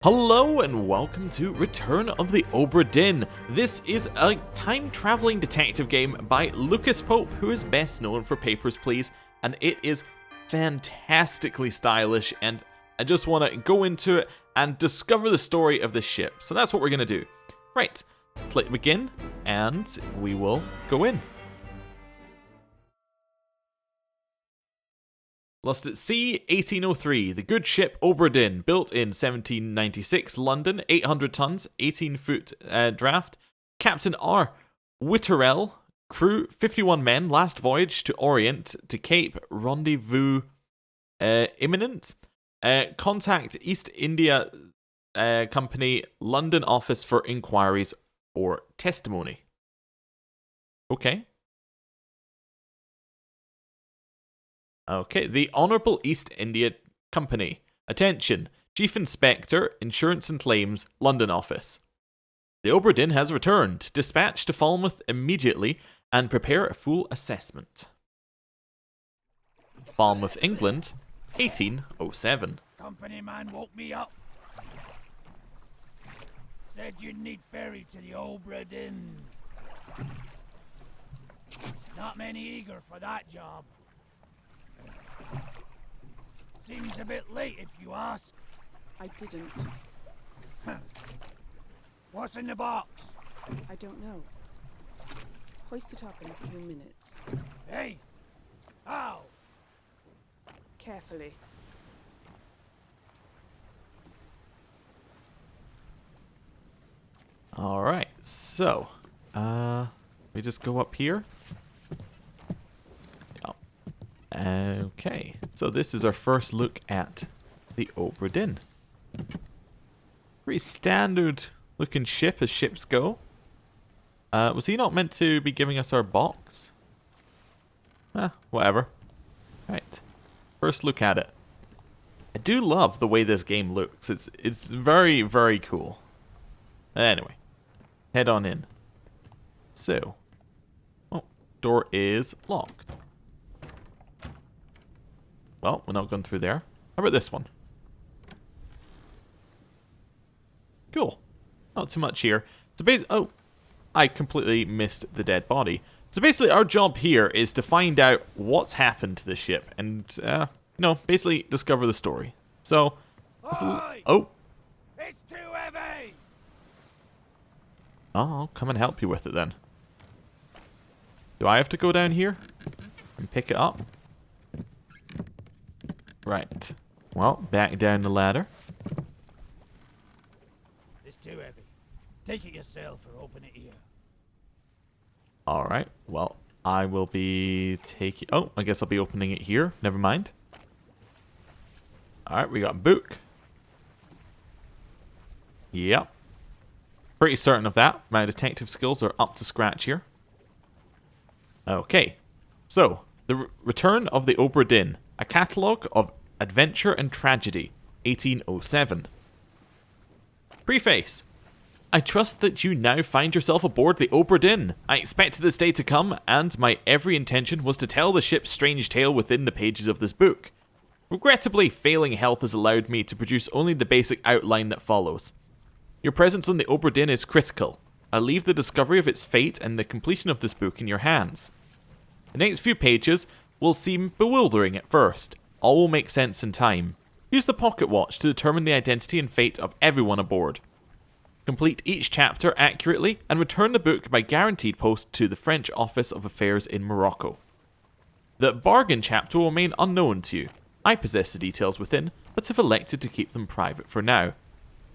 Hello and welcome to Return of the Obra Dinn. This is a time-traveling detective game by Lucas Pope, who is best known for Papers, Please, and it is fantastically stylish, and I just want to go into it and discover the story of this ship. So that's what we're going to do. Right, let's click begin, and we will go in. Lost at Sea, 1803. The good ship Obra Dinn, built in 1796, London, 800 tons, 18-foot draft. Captain R. Witterell, crew 51 men, last voyage to Orient, to Cape, rendezvous imminent. Contact East India Company, London office for inquiries or testimony. Okay. Okay, the Honourable East India Company. Attention, Chief Inspector, Insurance and Claims, London Office. The Obra Dinn has returned. Dispatch to Falmouth immediately and prepare a full assessment. Falmouth, England, 1807. Company man woke me up. Said you'd need ferry to the Obra Dinn. Not many eager for that job. Seems a bit late if you ask. I didn't. What's in the box? I don't know. Hoist it up in a few minutes. Hey! How? Carefully. Alright, so, we just go up here. Okay, so this is our first look at the Obra Dinn. Pretty standard looking ship as ships go. Was he not meant to be giving us our box? Whatever. Right, first look at it. I do love the way this game looks. It's very, very cool. Anyway, head on in. So, oh, door is locked. Well, we're not going through there. How about this one? Cool. Not too much here. So oh, I completely missed the dead body. So basically our job here is to find out what's happened to the ship and, basically discover the story. So, oh. It's too heavy! Oh, I'll come and help you with it then. Do I have to go down here and pick it up? Right. Well, back down the ladder. It's too heavy. Take it yourself or open it here. Alright, well, I will be taking... Oh, I guess I'll be opening it here. Never mind. Alright, we got a book. Yep. Pretty certain of that. My detective skills are up to scratch here. Okay. So, the Return of the Obra Dinn. A catalogue of adventure and tragedy, 1807. Preface. I trust that you now find yourself aboard the Obra Dinn. I expected this day to come, and my every intention was to tell the ship's strange tale within the pages of this book. Regrettably, failing health has allowed me to produce only the basic outline that follows. Your presence on the Obra Dinn is critical. I leave the discovery of its fate and the completion of this book in your hands. The next few pages will seem bewildering at first. All will make sense in time. Use the pocket watch to determine the identity and fate of everyone aboard. Complete each chapter accurately and return the book by guaranteed post to the French Office of Affairs in Morocco. The bargain chapter will remain unknown to you. I possess the details within, but have elected to keep them private for now.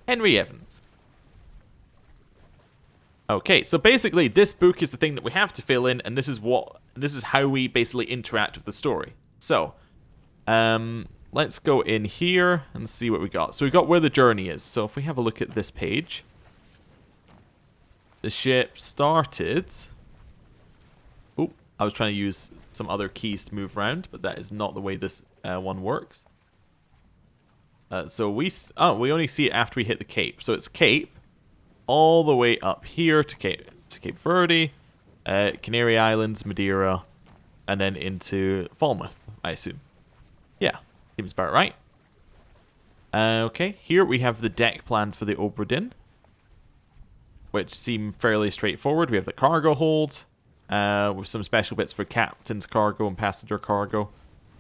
Henry Evans. Okay, so basically this book is the thing that we have to fill in, and this is how we basically interact with the story. So, let's go in here and see what we got. So we got where the journey is. So if we have a look at this page, the ship started. Oh, I was trying to use some other keys to move around, but that is not the way this one works. So we only see it after we hit the Cape. So it's Cape. All the way up here to Cape Verde, Canary Islands, Madeira, and then into Falmouth, I assume. Yeah, seems about right. Okay, here we have the deck plans for the Obra Dinn, which seem fairly straightforward. We have the cargo hold, with some special bits for captain's cargo and passenger cargo.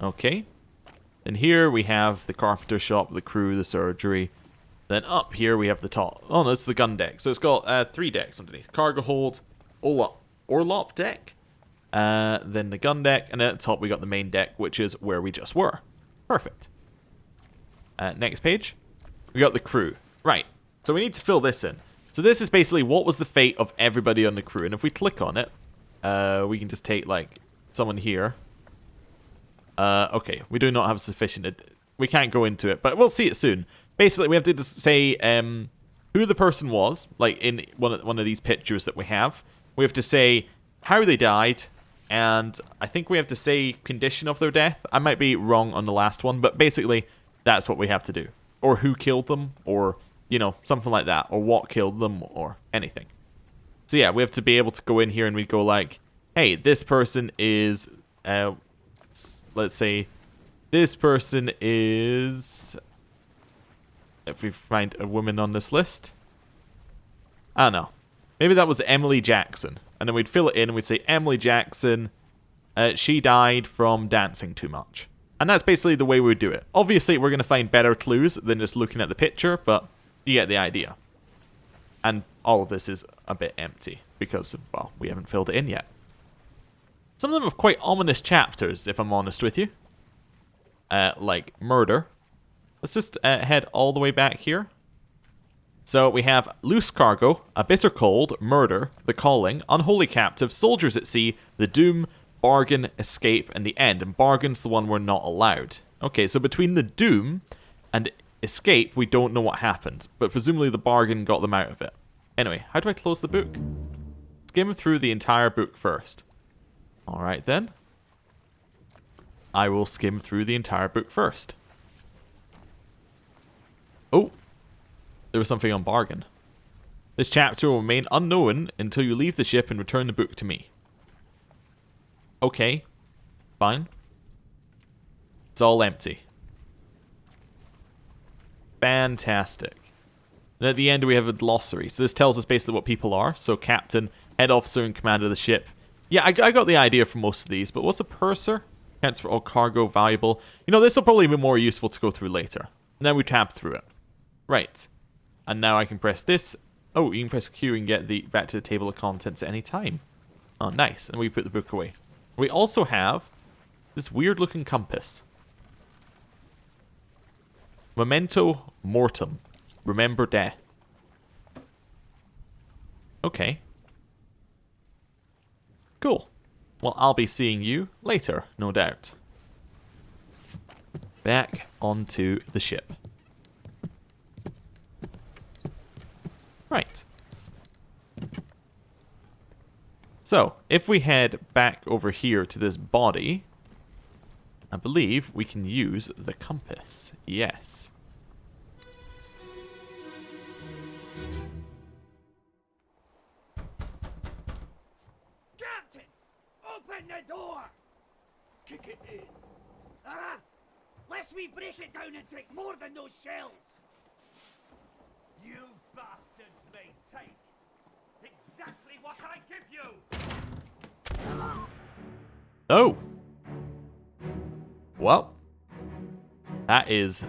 Okay. Then here we have the carpenter shop, the crew, the surgery. Then up here we have the top. Oh, no, it's the gun deck. So it's got 3 decks underneath. Cargo hold, orlop deck, then the gun deck, and at the top we got the main deck, which is where we just were. Perfect. Next page. We got the crew. Right. So we need to fill this in. So this is basically what was the fate of everybody on the crew. And if we click on it, we can just take, like, someone here. Okay, we do not have sufficient... We can't go into it, but we'll see it soon. Basically, we have to just say who the person was, like in one of these pictures that we have. We have to say how they died, and I think we have to say condition of their death. I might be wrong on the last one, but basically, that's what we have to do. Or who killed them, or, you know, something like that. Or what killed them, or anything. So yeah, we have to be able to go in here and we go like, hey, this person is... let's say this person is, if we find a woman on this list, I don't know, maybe that was Emily Jackson, and then we'd fill it in and we'd say Emily Jackson, she died from dancing too much. And that's basically the way we would do it. Obviously we're going to find better clues than just looking at the picture, but you get the idea. And all of this is a bit empty because, well, we haven't filled it in yet. Some of them have quite ominous chapters, if I'm honest with you. Like murder. Let's just head all the way back here. So we have loose cargo, a bitter cold, murder, the calling, unholy captive, soldiers at sea, the doom, bargain, escape, and the end. And bargain's the one we're not allowed. Okay, so between the doom and escape, we don't know what happened. But presumably the bargain got them out of it. Anyway, how do I close the book? Skim through the entire book first. Alright then. I will skim through the entire book first. Oh, there was something on bargain. This chapter will remain unknown until you leave the ship and return the book to me. Okay, fine. It's all empty. Fantastic. And at the end we have a glossary. So this tells us basically what people are. So captain, head officer, and commander of the ship. Yeah, I got the idea from most of these, but what's a purser? Counts for all cargo, valuable. You know, this will probably be more useful to go through later. And then we tab through it. Right. And now I can press this. Oh, you can press Q and get back to the table of contents at any time. Oh, nice. And we put the book away. We also have this weird-looking compass. Memento mortem. Remember death. Okay. Cool. Well, I'll be seeing you later, no doubt. Back onto the ship. Right. So, if we head back over here to this body, I believe we can use the compass. Yes. Open the door! Kick it in. Ah! Lest we break it down and take more than those shells! You bastards may take exactly what I give you! Oh! Well, that is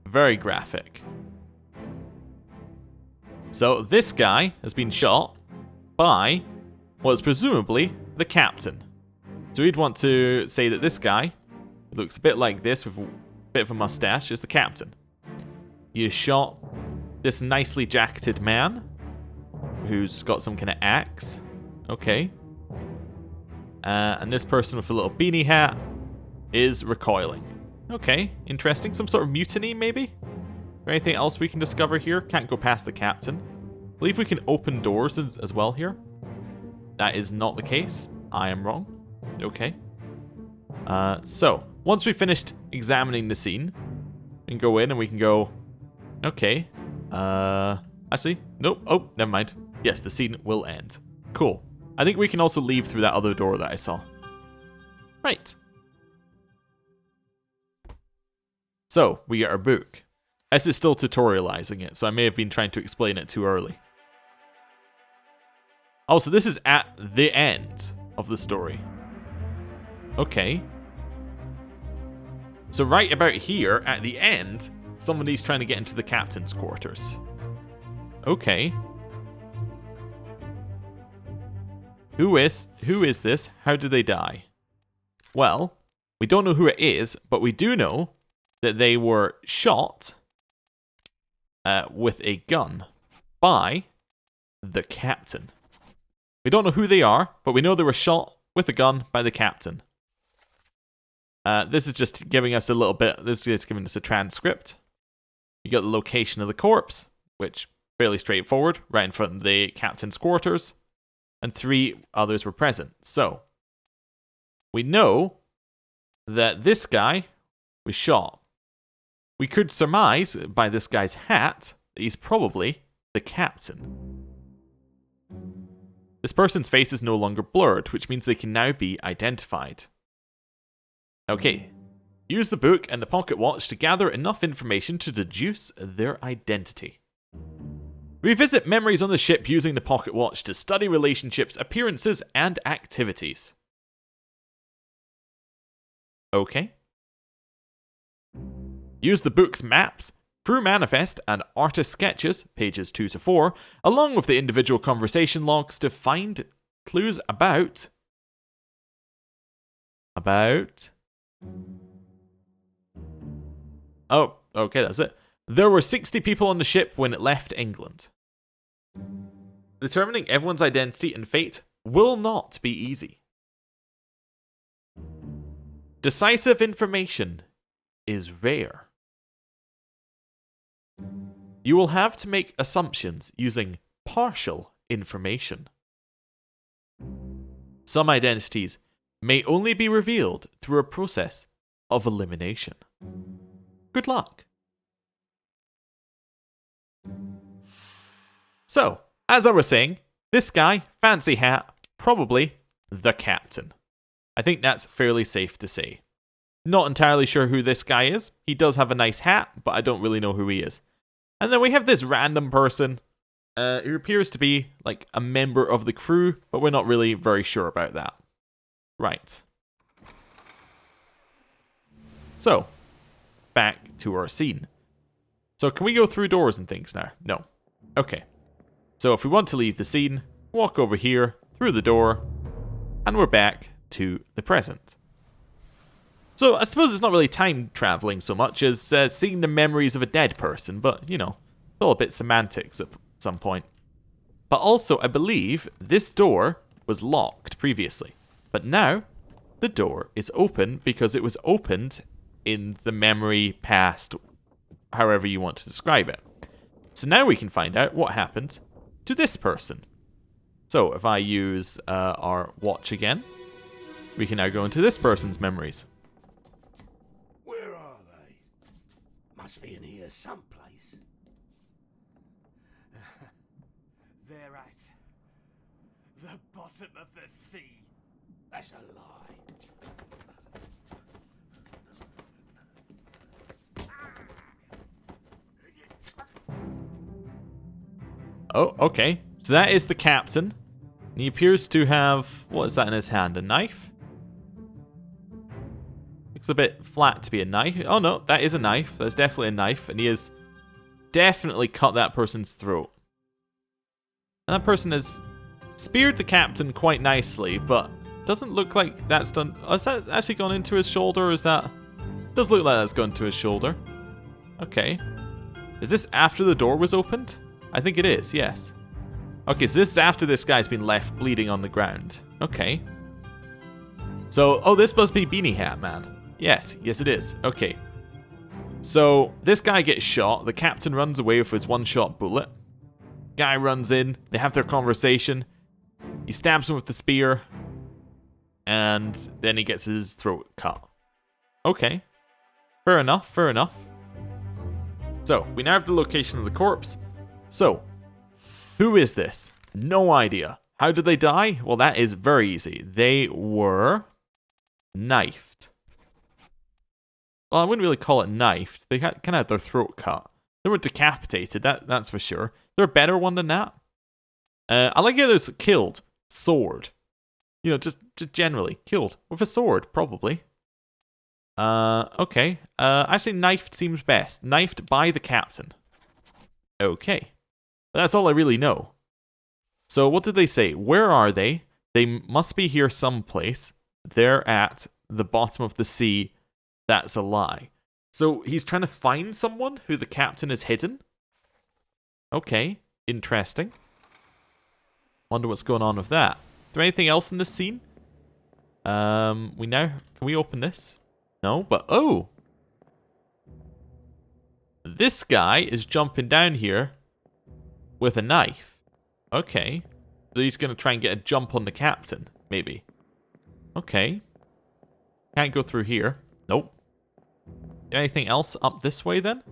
very graphic. So this guy has been shot by what is presumably the captain. So we'd want to say that this guy, who looks a bit like this with a bit of a mustache, is the captain. He has shot this nicely jacketed man who's got some kind of axe. Okay. And this person with a little beanie hat is recoiling. Okay, interesting. Some sort of mutiny, maybe? Or anything else we can discover here? Can't go past the captain. I believe we can open doors as well here. That is not the case. I am wrong. Okay. So, once we've finished examining the scene, we can go in and we can go, okay. Actually, nope. Oh, never mind. Yes, the scene will end. Cool. I think we can also leave through that other door that I saw. Right. So, we get our book. This is still tutorializing it, so I may have been trying to explain it too early. Also, this is at the end of the story. Okay. So right about here, at the end, somebody's trying to get into the captain's quarters. Okay. Who is this? How did they die? Well, we don't know who it is, but we do know that they were shot with a gun by the captain. We don't know who they are, but we know they were shot with a gun by the captain. This is just giving us a little bit, this is just giving us a transcript. You got the location of the corpse, which fairly straightforward, right in front of the captain's quarters, and 3 others were present. So, we know that this guy was shot. We could surmise by this guy's hat that he's probably the captain. This person's face is no longer blurred, which means they can now be identified. Okay, use the book and the pocket watch to gather enough information to deduce their identity. Revisit memories on the ship using the pocket watch to study relationships, appearances, and activities. Okay. Use the book's maps, crew manifest, and artist sketches, pages 2 to 4, along with the individual conversation logs to find clues about... Oh, okay, that's it. There were 60 people on the ship when it left England. Determining everyone's identity and fate will not be easy. Decisive information is rare. You will have to make assumptions using partial information. Some identities may only be revealed through a process of elimination. Good luck. So, as I was saying, this guy, fancy hat, probably the captain. I think that's fairly safe to say. Not entirely sure who this guy is. He does have a nice hat, but I don't really know who he is. And then we have this random person who appears to be like a member of the crew, but we're not really very sure about that. Right. So, back to our scene. So can we go through doors and things now? No. Okay. So if we want to leave the scene, walk over here, through the door, and we're back to the present. So I suppose it's not really time traveling so much as seeing the memories of a dead person, but, you know, it's all a bit semantics at some point. But also, I believe this door was locked previously, but now the door is open because it was opened in the memory past, however you want to describe it. So now we can find out what happened to this person. So if I use our watch again, we can now go into this person's memories. Where are they? Must be in here someplace. They're at the bottom of the sea. That's a lie. Oh, okay. So that is the captain. And he appears to have... What is that in his hand? A knife? Looks a bit flat to be a knife. Oh no, that is a knife. That's definitely a knife. And he has definitely cut that person's throat. And that person has speared the captain quite nicely, but doesn't look like that's done... Has that actually gone into his shoulder, or is that... Does look like that's gone to his shoulder. Okay. Is this after the door was opened? I think it is, yes. Okay, so this is after this guy's been left bleeding on the ground. Okay. So, oh, this must be Beanie Hat Man. Yes, yes it is. Okay. So, this guy gets shot. The captain runs away with his one-shot bullet. Guy runs in. They have their conversation. He stabs him with the spear. And then he gets his throat cut. Okay. Fair enough, fair enough. So, we now have the location of the corpse. So, who is this? No idea. How did they die? Well, that is very easy. They were knifed. Well, I wouldn't really call it knifed. They kind of had their throat cut. They weren't decapitated, that's for sure. Is there a better one than that? I like how there's killed. Sword. You know, just generally. Killed. With a sword, probably. Okay. Actually, knifed seems best. Knifed by the captain. Okay. But that's all I really know. So, what did they say? Where are they? They must be here someplace. They're at the bottom of the sea. That's a lie. So, he's trying to find someone who the captain is hidden? Okay. Interesting. Wonder what's going on with that. Is there anything else in this scene? Can we open this? No, but oh! This guy is jumping down here with a knife. Okay. So he's going to try and get a jump on the captain, maybe. Okay. Can't go through here. Nope. Anything else up this way then?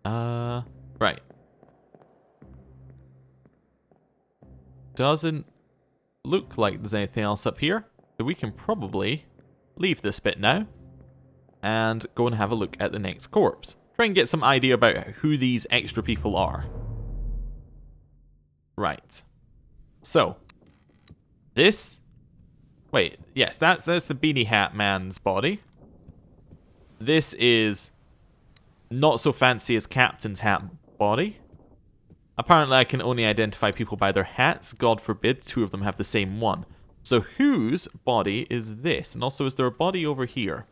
Right. Doesn't look like there's anything else up here. So we can probably leave this bit now and go and have a look at the next corpse. Try and get some idea about who these extra people are. Right. So, this... Wait, yes, that's the beanie hat man's body. This is not so fancy as Captain's hat body. Apparently I can only identify people by their hats. God forbid two of them have the same one. So whose body is this? And also, is there a body over here?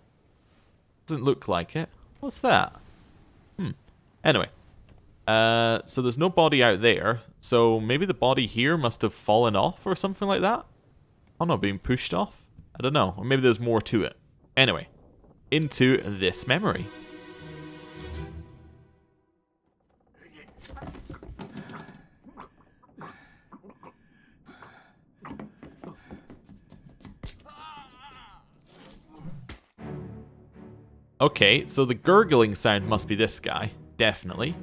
Doesn't look like it. What's that? Anyway. So there's no body out there. So maybe the body here must have fallen off or something like that? I'm not being pushed off. I don't know. Or maybe there's more to it. Anyway. Into this memory. Okay, so the gurgling sound must be this guy. Definitely.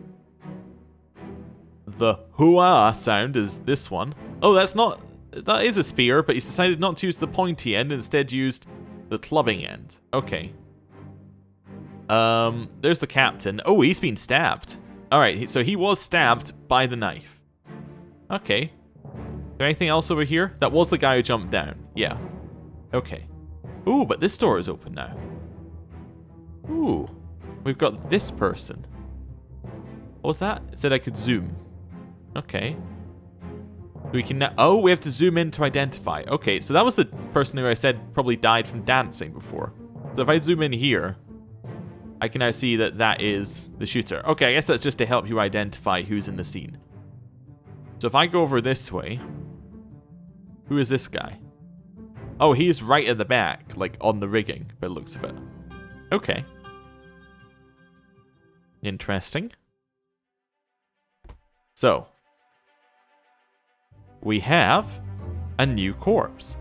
The hoo-ah sound is this one. Oh, that's not... That is a spear, but he's decided not to use the pointy end, instead used the clubbing end. Okay. There's the captain. Oh, he's been stabbed. Alright, so he was stabbed by the knife. Okay. Is there anything else over here? That was the guy who jumped down. Yeah. Okay. Ooh, but this door is open now. Ooh. We've got this person. What was that? It said I could zoom. Okay. We can now... Oh, we have to zoom in to identify. Okay, so that was the person who I said probably died from dancing before. So if I zoom in here, I can now see that that is the shooter. Okay, I guess that's just to help you identify who's in the scene. So if I go over this way, who is this guy? Oh, he's right at the back, like on the rigging, by the looks of it. Okay. Interesting. So, we have a new corpse.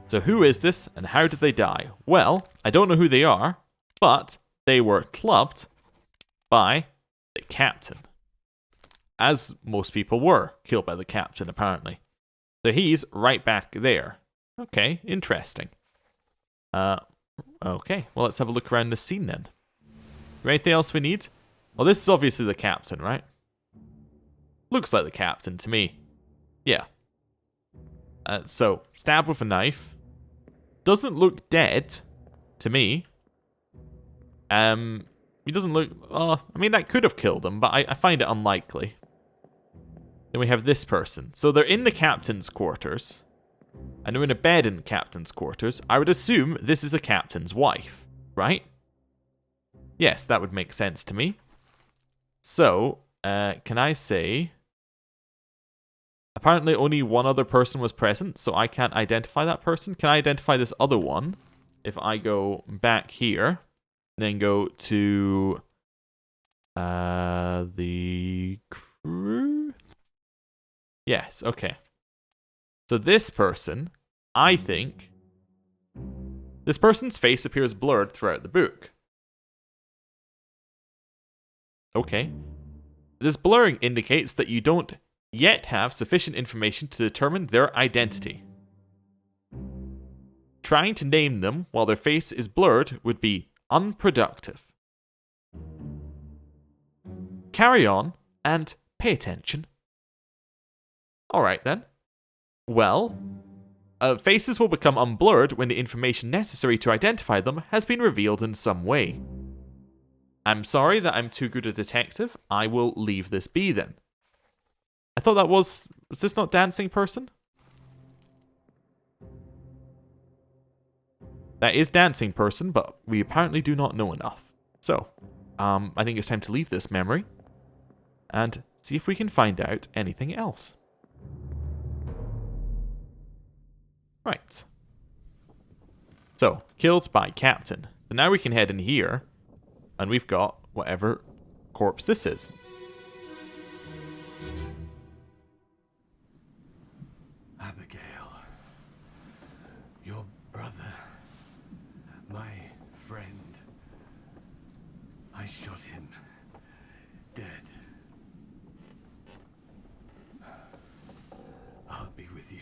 So who is this and how did they die? Well, I don't know who they are, but they were clubbed by the captain. As most people were killed by the captain, apparently. So he's right back there. Okay, interesting. Okay, well, let's have a look around the scene then. Anything else we need? Well, this is obviously the captain, right? Looks like the captain to me. Yeah. So, stabbed with a knife. Doesn't look dead to me. He doesn't look... I mean, that could have killed him, but I find it unlikely. Then we have this person. So they're in the captain's quarters. And they're in a bed in the captain's quarters. I would assume this is the captain's wife, right? Yes, that would make sense to me. So, can I say... Apparently only one other person was present, so I can't identify that person. Can I identify this other one? If I go back here, then go to the crew? Yes, okay. So this person, I think... This person's face appears blurred throughout the book. Okay. This blurring indicates that you don't yet have sufficient information to determine their identity. trying to name them while their face is blurred would be unproductive. Carry on and pay attention. Alright then. Well, faces will become unblurred when the information necessary to identify them has been revealed in some way. I'm sorry that I'm too good a detective. I will leave this be then. I thought that was this not dancing person? That is dancing person, but we apparently do not know enough. So, I think it's time to leave this memory and see if we can find out anything else. Right. So, killed by Captain. So now we can head in here, and we've got whatever corpse this is. Abigail, your brother, my friend, I shot him dead. I'll be with you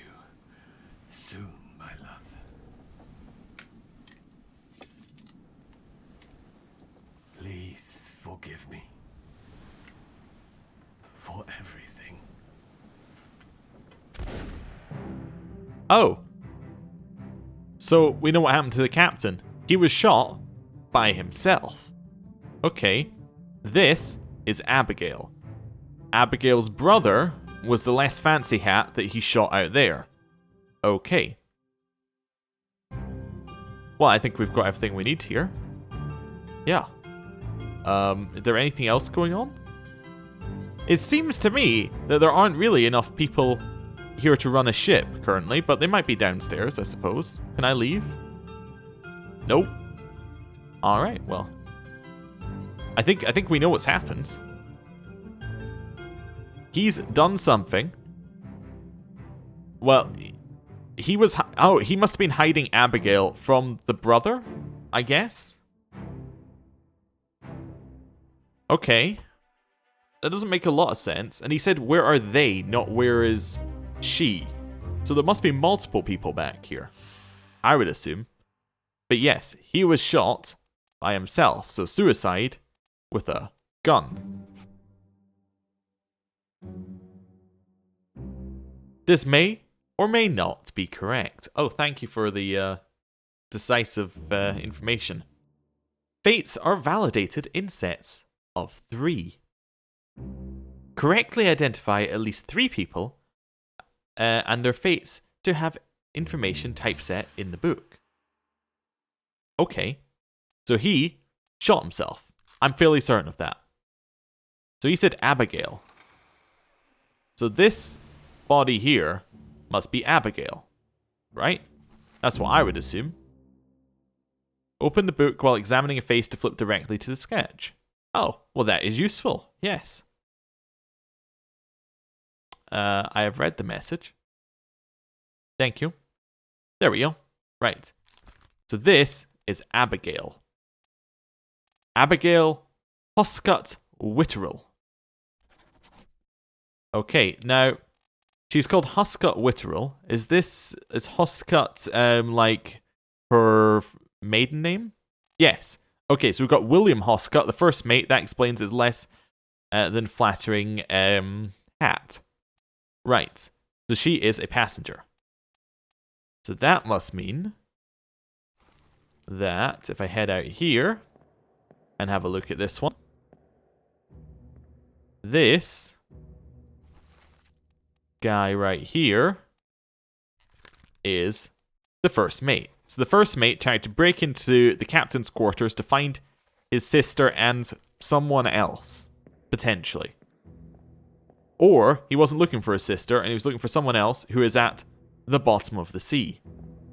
soon, my love. Please forgive me for everything. Oh. So, we know what happened to the captain. He was shot by himself. Okay. This is Abigail. Abigail's brother was the less fancy hat that he shot out there. Okay. Well, I think we've got everything we need here. Yeah. Is there anything else going on? It seems to me that there aren't really enough people here to run a ship currently, but they might be downstairs, I suppose. Can I leave? Nope. Alright, well. I think we know what's happened. He's done something. Well, he was... Oh, he must have been hiding Abigail from the brother, I guess? Okay. That doesn't make a lot of sense. And he said, where are they, not where is she? So there must be multiple people back here, I would assume. But yes, he was shot by himself. So suicide with a gun. This may or may not be correct. Oh, thank you for the decisive information. Fates are validated in sets of 3. Correctly identify at least 3 people and their fates to have information typeset in the book. Okay, so he shot himself. I'm fairly certain of that. So he said Abigail. So this body here must be Abigail, right? That's what I would assume. Open the book while examining a face to flip directly to the sketch. Oh, well that is useful, yes. I have read the message. Thank you. There we go. Right. So this is Abigail. Abigail Hoscut Witterell. Okay, now she's called Hoscut Witterell. Is Hoscut like her maiden name? Yes. Okay, so we've got William Hoscut, the first mate. That explains his less than flattering hat. Right. So she is a passenger. So that must mean that if I head out here and have a look at this one, this guy right here is the first mate. So the first mate tried to break into the captain's quarters to find his sister and someone else, potentially. Or he wasn't looking for his sister and he was looking for someone else who is at the bottom of the sea.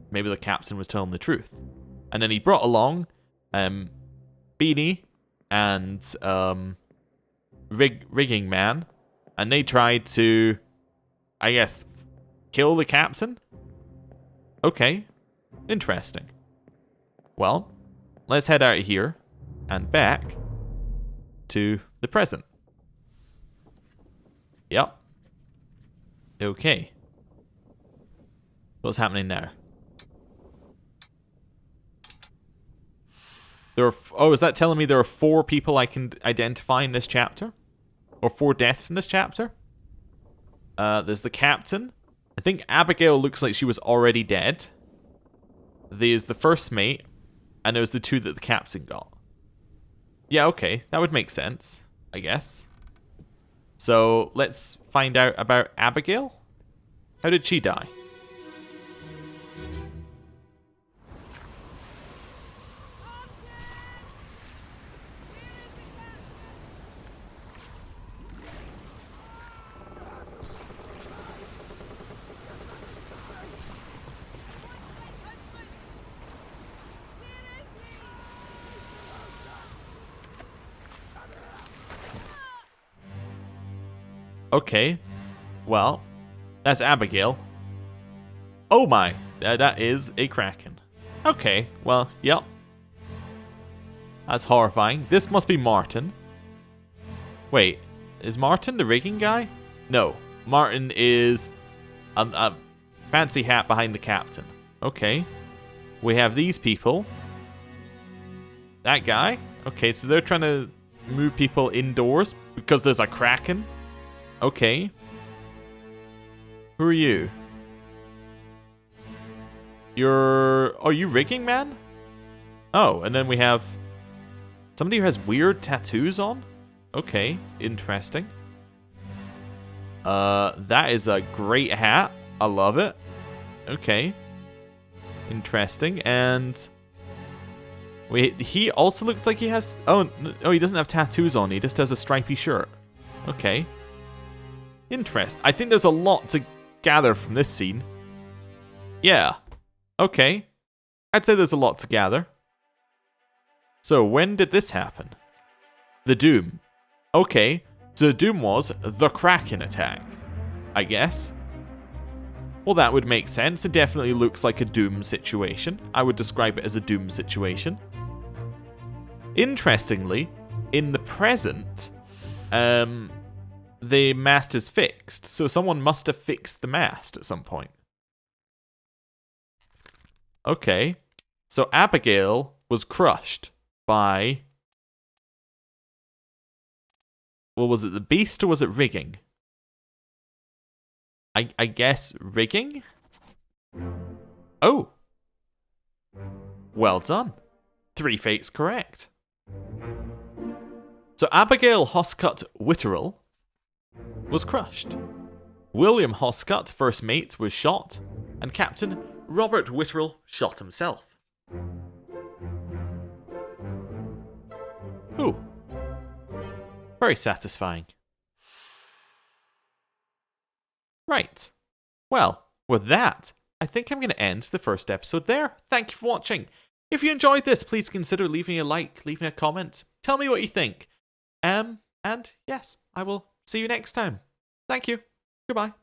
Maybe the captain was telling the truth. And then he brought along Beanie and Rigging Man, and they tried to, I guess, kill the captain? Okay. Interesting. Well, let's head out of here and back to the present. Yep. Okay. What's happening now? There are... Oh, is that telling me there are 4 people I can identify in this chapter? Or 4 deaths in this chapter? There's the captain. I think Abigail looks like she was already dead. There's the first mate. And there's the 2 that the captain got. Yeah, okay. That would make sense, I guess. So, let's find out about Abigail. How did she die? Okay, well, that's Abigail. Oh my, that is a Kraken. Okay, well, yep. That's horrifying. This must be Martin. Wait, is Martin the rigging guy? No, Martin is a fancy hat behind the captain. Okay, we have these people. That guy? Okay, so they're trying to move people indoors because there's a Kraken. Okay. Who are you? Are you rigging man? Oh, and then we have somebody who has weird tattoos on? Okay, interesting. That is a great hat. I love it. Okay. Interesting. And wait, he also looks like he has... Oh, he doesn't have tattoos on. He just has a stripy shirt. Okay. Interesting. I think there's a lot to gather from this scene. Yeah. Okay. I'd say there's a lot to gather. So, when did this happen? The Doom. Okay. So, the Doom was the Kraken attacked, I guess. Well, that would make sense. It definitely looks like a Doom situation. I would describe it as a Doom situation. Interestingly, in the present, the mast is fixed, so someone must have fixed the mast at some point. Okay, so Abigail was crushed by... Well, was it the beast or was it rigging? I guess rigging? Oh. Well done. 3 fates correct. So Abigail Hoscut Witterell was crushed. William Hoscut, first mate, was shot, and Captain Robert Witterell shot himself. Ooh. Very satisfying. Right. Well, with that, I think I'm going to end the first episode there. Thank you for watching. If you enjoyed this, please consider leaving a like, leaving a comment. Tell me what you think. And yes, I will see you next time. Thank you. Goodbye.